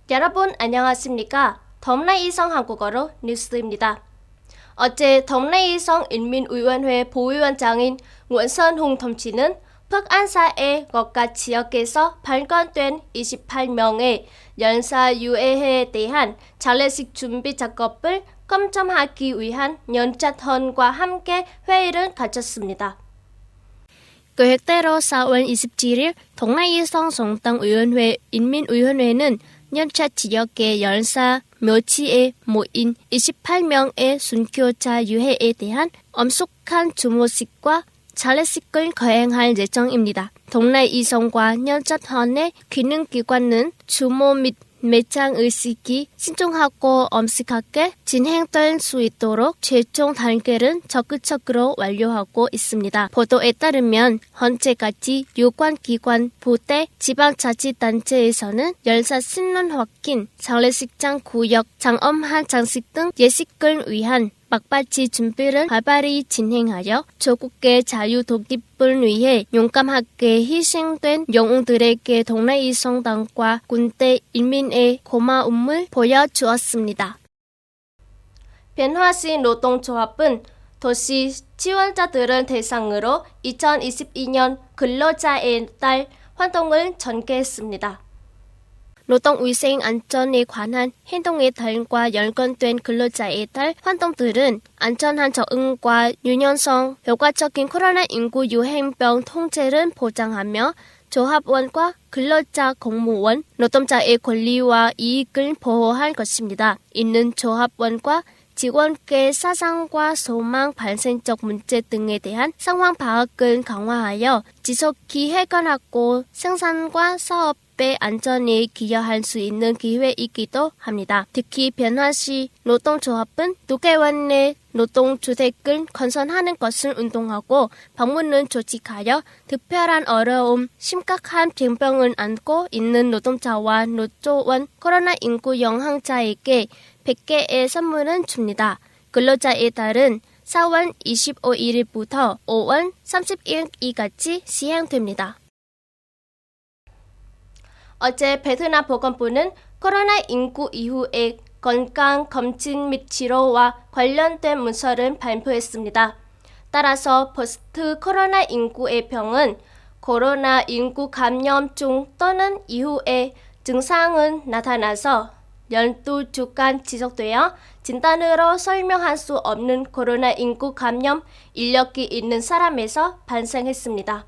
여러분 안녕하십니까? 덤라이성 한국어로 뉴스입니다. 어제 덤라이성 인민의원회 보위원장인 원선홍 덤치는 북한사의 국가 지역에서 발견된 28명의 연사 유해에 대한 장례식 준비 작업을 검증하기 위한 연자헌과 함께 회의를 가졌습니다. 계획대로 4월 27일 동라이성 성당의원회 인민의원회는 연차 지역의 연사 묘지에 모인 28명의 순교자 유해에 대한 엄숙한 주모식과 장례식을 거행할 예정입니다. 동라이성과 연자헌의 기능기관은 주모 및 매장 의식이 신중하고 엄격하게 진행될 수 있도록 최종 단계를 적극적으로 완료하고 있습니다. 보도에 따르면 현재까지 유관기관, 부대, 지방자치단체에서는 열사 신문 확인, 장례식장 구역, 장엄한 장식 등 예식을 위한 막바지 준비를 활발히 진행하여 조국의 자유 독립을 위해 용감하게 희생된 영웅들에게 동라이성당과 군대 인민의 고마움을 보여주었습니다. 변화시 노동조합은 도시 지원자들을 대상으로 2022년 근로자의 달 활동을 전개했습니다. 노동위생안전에 관한 행동의 달과 연관된 근로자의 달 활동들은 안전한 적응과 유연성, 효과적인 코로나19 유행병 통제를 보장하며 조합원과 근로자, 공무원, 노동자의 권리와 이익을 보호할 것입니다. 이는 조합원과 직원의 사상과 소망, 발생적 문제 등에 대한 상황 파악을 강화하여 지속히 해결하고 생산과 사업의 안전에 기여할 수 있는 기회이기도 합니다. 특히 변화시 노동조합은 6개월 내 노동주택을 건설하는 것을 운동하고 방문을 조직하여 특별한 어려움, 심각한 병병을 안고 있는 노동자와 노조원, 코로나19 영향자에게 100개의 선물을 줍니다. 근로자의 달은 4월 25일부터 5월 30일까지 시행됩니다. 어제 베트남 보건부는 코로나19 이후에 건강검진 및 치료와 관련된 문서를 발표했습니다. 따라서 포스트 코로나19의 병은 코로나19 감염중 또는 이후에 증상은 나타나서 12주간 지속되어 진단으로 설명할 수 없는 코로나19 감염 이력이 있는 사람에서 발생했습니다.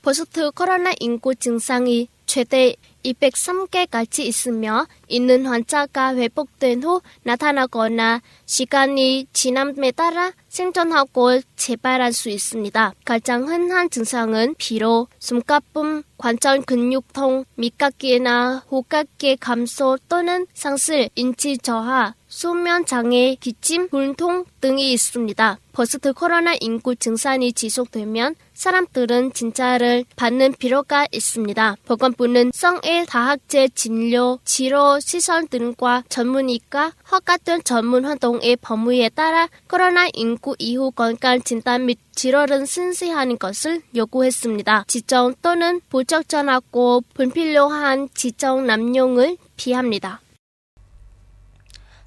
포스트 코로나19 증상이 최대 203개까지 있으며 있는 환자가 회복된 후 나타나거나 시간이 지남에 따라 생존하고 재발할 수 있습니다. 가장 흔한 증상은 피로, 숨가쁨, 관절 근육통, mik각기나 후각기 감소 또는 상실, 인지 저하, 수면 장애, 기침, 불통 등이 있습니다. 포스트 코로나19 증상이 지속되면 사람들은 진찰을 받는 필요가 있습니다. 보건부는 성애 다학제 진료, 치료 시설 등과 전문의과 허가된 전문 활동의 범위에 따라 코로나19 이후 건강 진단 및 치료를 신시하는 것을 요구했습니다. 지정 또는 부적절하고 불필요한 지정 남용을 피합니다.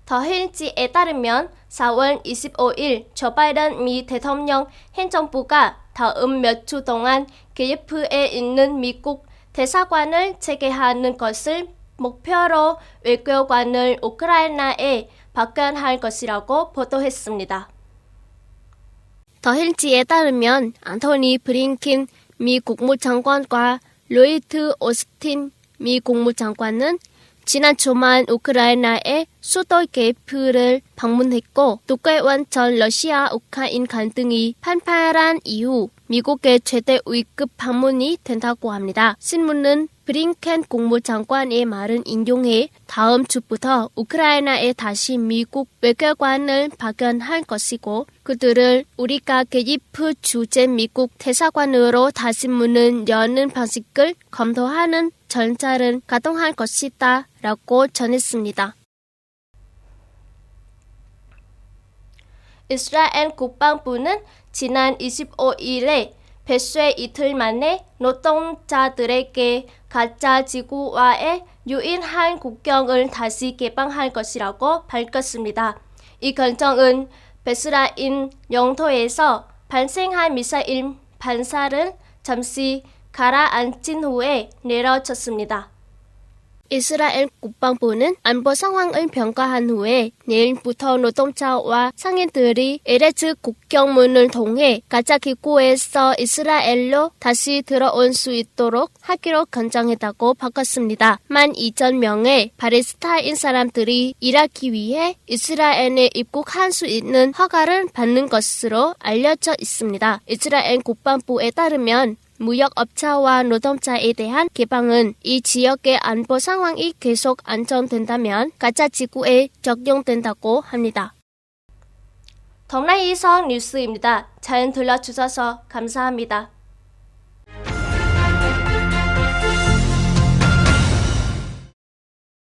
더힐지에 따르면 4월 25일 조 바이든 미 대통령 행정부가 다음 몇 주 동안 키예프에 있는 미국 대사관을 재개하는 것을 목표로 외교관을 우크라이나에 파견할 것이라고 보도했습니다. 더힐지에 따르면 안토니 블링킨 미 국무장관과 로이드 오스틴 미 국무장관은 지난 주말 우크라이나의 수도 키예프를 방문했고 6개월 전 러시아 우크라이나 갈등이 판판한 이후 미국의 최대 위급 방문이 된다고 합니다. 신문은 블링켄 국무장관의 말을 인용해 다음 주부터 우크라이나에 다시 미국 외교관을 파견할 것이고 그들을 우리가 키예프 주재 미국 대사관으로 다시 문을 여는 방식을 검토하는 절차를 가동할 것이다 라고 전했습니다. 이스라엘 국방부는 지난 25일에 배쇄 이틀 만에 노동자들에게 가짜 지구와의 유일한 국경을 다시 개방할 것이라고 밝혔습니다. 이 결정은 베스라인 영토에서 발생한 미사일 반사를 잠시 가라앉힌 후에 내려졌습니다. 이스라엘 국방부는 안보 상황을 평가한 후에 내일부터 노동자와 상인들이 에레츠 국경문을 통해 가자 기구에서 이스라엘로 다시 들어올 수 있도록 하기로 결정했다고 밝혔습니다. 12,000명의 팔레스타인 사람들이 일하기 위해 이스라엘에 입국할 수 있는 허가를 받는 것으로 알려져 있습니다. 이스라엘 국방부에 따르면 무역업자와 노동자에 대한 개방은 이 지역의 안보 상황이 계속 안정된다면 가자 지구에 적용된다고 합니다. 덩라이성 뉴스입니다. 잘 들려주셔서 감사합니다.